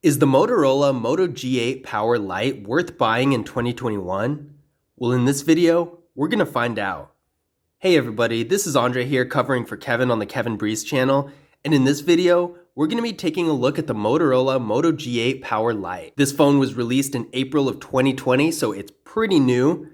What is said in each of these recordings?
Is the Motorola Moto G8 Power Lite worth buying in 2021? Well, in this video, we're going to find out. Hey everybody, this is Andre here covering for Kevin on the Kevin Breeze channel, and in this video, we're going to be taking a look at the Motorola Moto G8 Power Lite. This phone was released in April of 2020, so it's pretty new,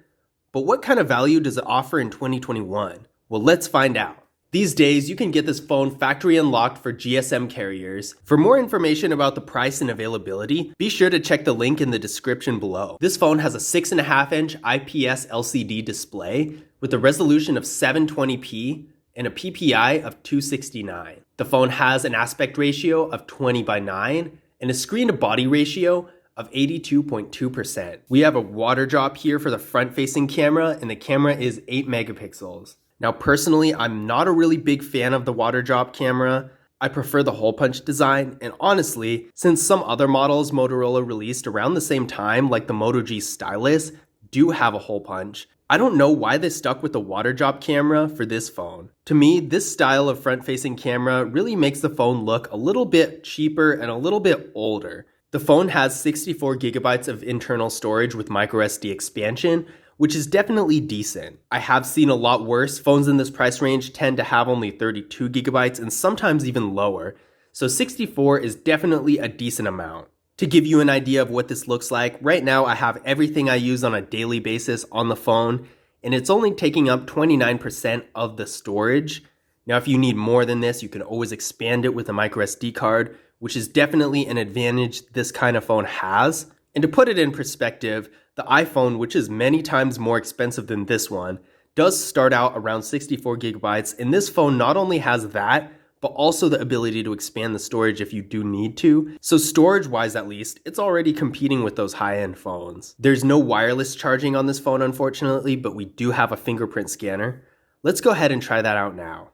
but what kind of value does it offer in 2021? Well, let's find out. These days, you can get this phone factory unlocked for GSM carriers. For more information about the price and availability, be sure to check the link in the description below. This phone has a 6.5-inch IPS LCD display with a resolution of 720p and a PPI of 269. The phone has an aspect ratio of 20:9 and a screen-to-body ratio of 82.2%. We have a water drop here for the front-facing camera, and the camera is 8 megapixels. Now personally, I'm not a really big fan of the water drop camera. I prefer the hole punch design, and honestly, since some other models Motorola released around the same time, like the Moto G Stylus, do have a hole punch, I don't know why they stuck with the water drop camera for this phone. To me, this style of front-facing camera really makes the phone look a little bit cheaper and a little bit older. The phone has 64 gigabytes of internal storage with microSD expansion, which is definitely decent. I have seen a lot worse. Phones in this price range tend to have only 32 gigabytes and sometimes even lower, so 64 is definitely a decent amount. To give you an idea of what this looks like, right now I have everything I use on a daily basis on the phone, and it's only taking up 29% of the storage. Now if you need more than this, you can always expand it with a microSD card, which is definitely an advantage this kind of phone has. And to put it in perspective, the iPhone, which is many times more expensive than this one, does start out around 64 gigabytes, and this phone not only has that, but also the ability to expand the storage if you do need to. So storage-wise at least, it's already competing with those high-end phones. There's no wireless charging on this phone unfortunately, but we do have a fingerprint scanner. Let's go ahead and try that out now.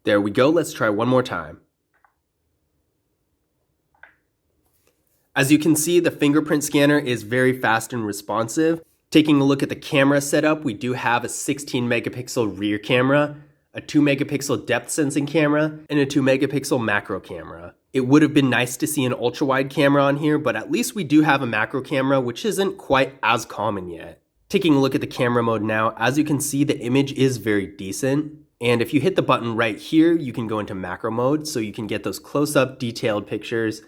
There we go, let's try one more time. As you can see, the fingerprint scanner is very fast and responsive. Taking a look at the camera setup, we do have a 16 megapixel rear camera, a 2 megapixel depth sensing camera, and a 2 megapixel macro camera. It would have been nice to see an ultra wide camera on here, but at least we do have a macro camera, which isn't quite as common yet. Taking a look at the camera mode now, as you can see, the image is very decent. And if you hit the button right here, you can go into macro mode, so you can get those close-up detailed pictures.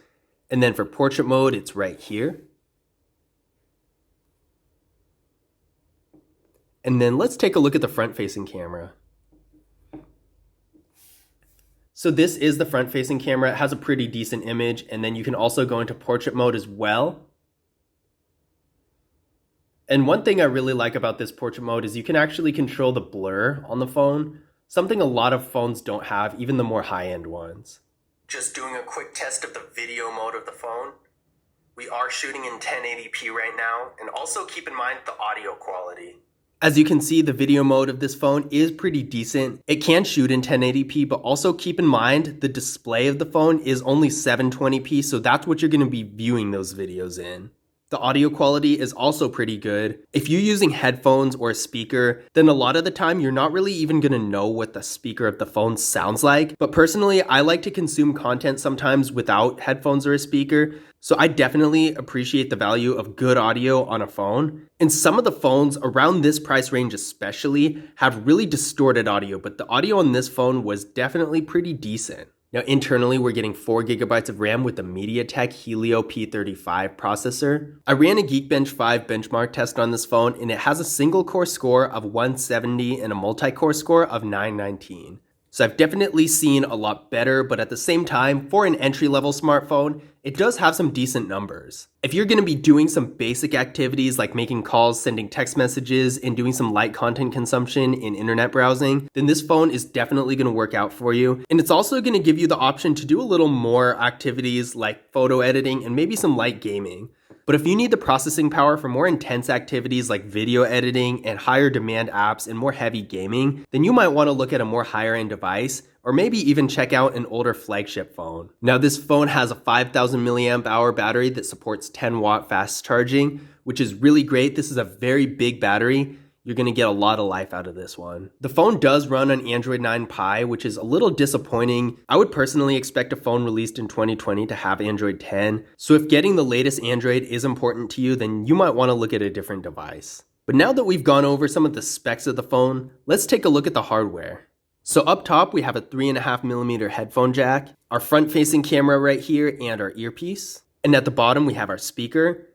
And then for portrait mode, it's right here. And then let's take a look at the front-facing camera. So this is the front-facing camera. It has a pretty decent image, and then you can also go into portrait mode as well. And one thing I really like about this portrait mode is you can actually control the blur on the phone, something a lot of phones don't have, even the more high-end ones. Just doing a quick test of the video mode of the phone. We are shooting in 1080p right now, and also keep in mind the audio quality. As you can see, the video mode of this phone is pretty decent. It can shoot in 1080p, but also keep in mind the display of the phone is only 720p, so that's what you're going to be viewing those videos in. The audio quality is also pretty good. If you're using headphones or a speaker, then a lot of the time you're not really even gonna know what the speaker of the phone sounds like. But personally, I like to consume content sometimes without headphones or a speaker, so I definitely appreciate the value of good audio on a phone. And some of the phones around this price range especially have really distorted audio, but the audio on this phone was definitely pretty decent. Now internally, we're getting 4 gigabytes of RAM with the MediaTek Helio P35 processor. I ran a Geekbench 5 benchmark test on this phone, and it has a single core score of 170 and a multi-core score of 919. So I've definitely seen a lot better, but at the same time, for an entry-level smartphone, it does have some decent numbers. If you're gonna be doing some basic activities like making calls, sending text messages, and doing some light content consumption in internet browsing, then this phone is definitely gonna work out for you. And it's also gonna give you the option to do a little more activities like photo editing and maybe some light gaming. But if you need the processing power for more intense activities like video editing and higher demand apps and more heavy gaming, then you might want to look at a more higher end device, or maybe even check out an older flagship phone. Now this phone has a 5000 milliamp hour battery that supports 10 watt fast charging, which is really great. This is a very big battery. you're going to get a lot of life out of this one. The phone does run on Android 9 Pie, which is a little disappointing. I would personally expect a phone released in 2020 to have Android 10. So if getting the latest Android is important to you, then you might want to look at a different device. But now that we've gone over some of the specs of the phone, let's take a look at the hardware. So up top, we have a 3.5mm headphone jack, our front-facing camera right here, and our earpiece. And at the bottom, we have our speaker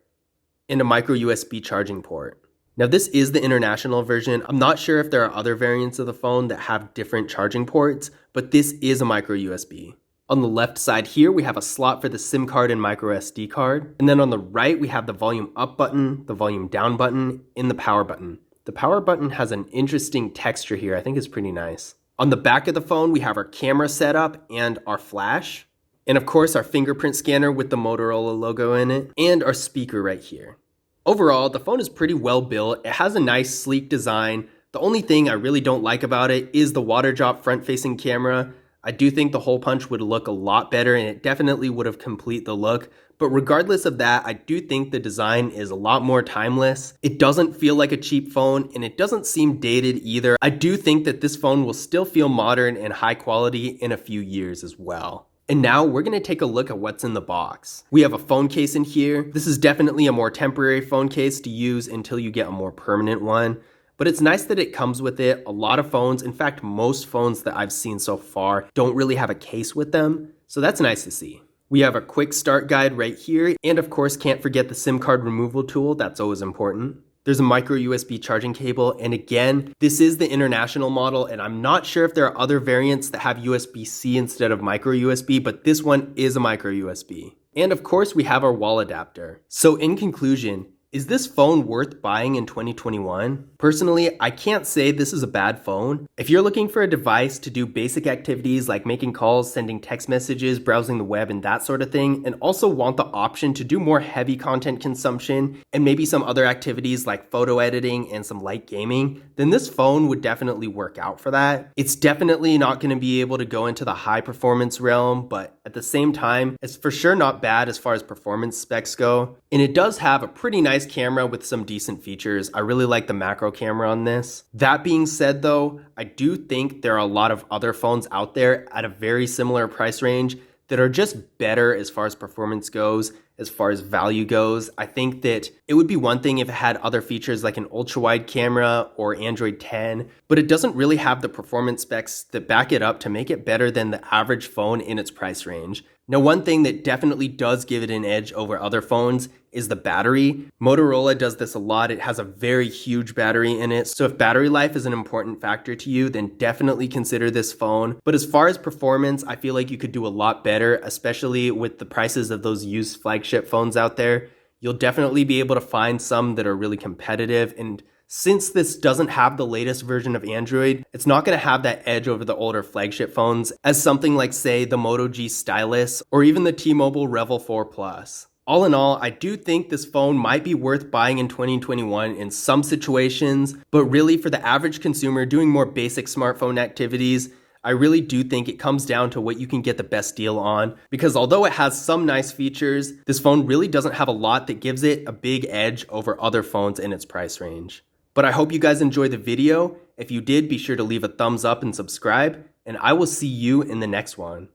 and a micro USB charging port. Now this is the international version. I'm not sure if there are other variants of the phone that have different charging ports, but this is a micro USB. On the left side here, we have a slot for the SIM card and micro SD card. And then on the right, we have the volume up button, the volume down button, and the power button. The power button has an interesting texture here. I think it's pretty nice. On the back of the phone, we have our camera setup and our flash. And of course, our fingerprint scanner with the Motorola logo in it, and our speaker right here. Overall, the phone is pretty well built. It has a nice sleek design. The only thing I really don't like about it is the water drop front-facing camera. I do think the hole punch would look a lot better and it definitely would have complete the look. But regardless of that, I do think the design is a lot more timeless. It doesn't feel like a cheap phone and it doesn't seem dated either. I do think that this phone will still feel modern and high quality in a few years as well. And now we're going to take a look at what's in the box. We have a phone case in here. This is definitely a more temporary phone case to use until you get a more permanent one. But it's nice that it comes with it. A lot of phones, in fact, most phones that I've seen so far don't really have a case with them. So that's nice to see. We have a quick start guide right here. And of course, can't forget the SIM card removal tool. That's always important. There's a micro USB charging cable, and again, this is the international model, and I'm not sure if there are other variants that have USB-C instead of micro USB, but this one is a micro USB. And of course, we have our wall adapter. So in conclusion, is this phone worth buying in 2021? Personally, I can't say this is a bad phone. If you're looking for a device to do basic activities like making calls, sending text messages, browsing the web, and that sort of thing, and also want the option to do more heavy content consumption and maybe some other activities like photo editing and some light gaming, then this phone would definitely work out for that. It's definitely not going to be able to go into the high performance realm, but at the same time, it's for sure not bad as far as performance specs go. And it does have a pretty nice camera with some decent features. I really like the macro camera on this. That being said though, I do think there are a lot of other phones out there at a very similar price range that are just better as far as performance goes, as far as value goes. I think that it would be one thing if it had other features like an ultra-wide camera or Android 10, but it doesn't really have the performance specs that back it up to make it better than the average phone in its price range. Now, one thing that definitely does give it an edge over other phones is the battery. Motorola does this a lot. It has a very huge battery in it. So if battery life is an important factor to you, then definitely consider this phone. But as far as performance, I feel like you could do a lot better, especially with the prices of those used flagship phones out there. You'll definitely be able to find some that are really competitive, and since this doesn't have the latest version of Android, it's not going to have that edge over the older flagship phones as something like, say, the Moto G Stylus or even the T-Mobile Revel 4 Plus. All in all, I do think this phone might be worth buying in 2021 in some situations, but really for the average consumer doing more basic smartphone activities, I really do think it comes down to what you can get the best deal on, because although it has some nice features, this phone really doesn't have a lot that gives it a big edge over other phones in its price range. But I hope you guys enjoyed the video. If you did, be sure to leave a thumbs up and subscribe, and I will see you in the next one.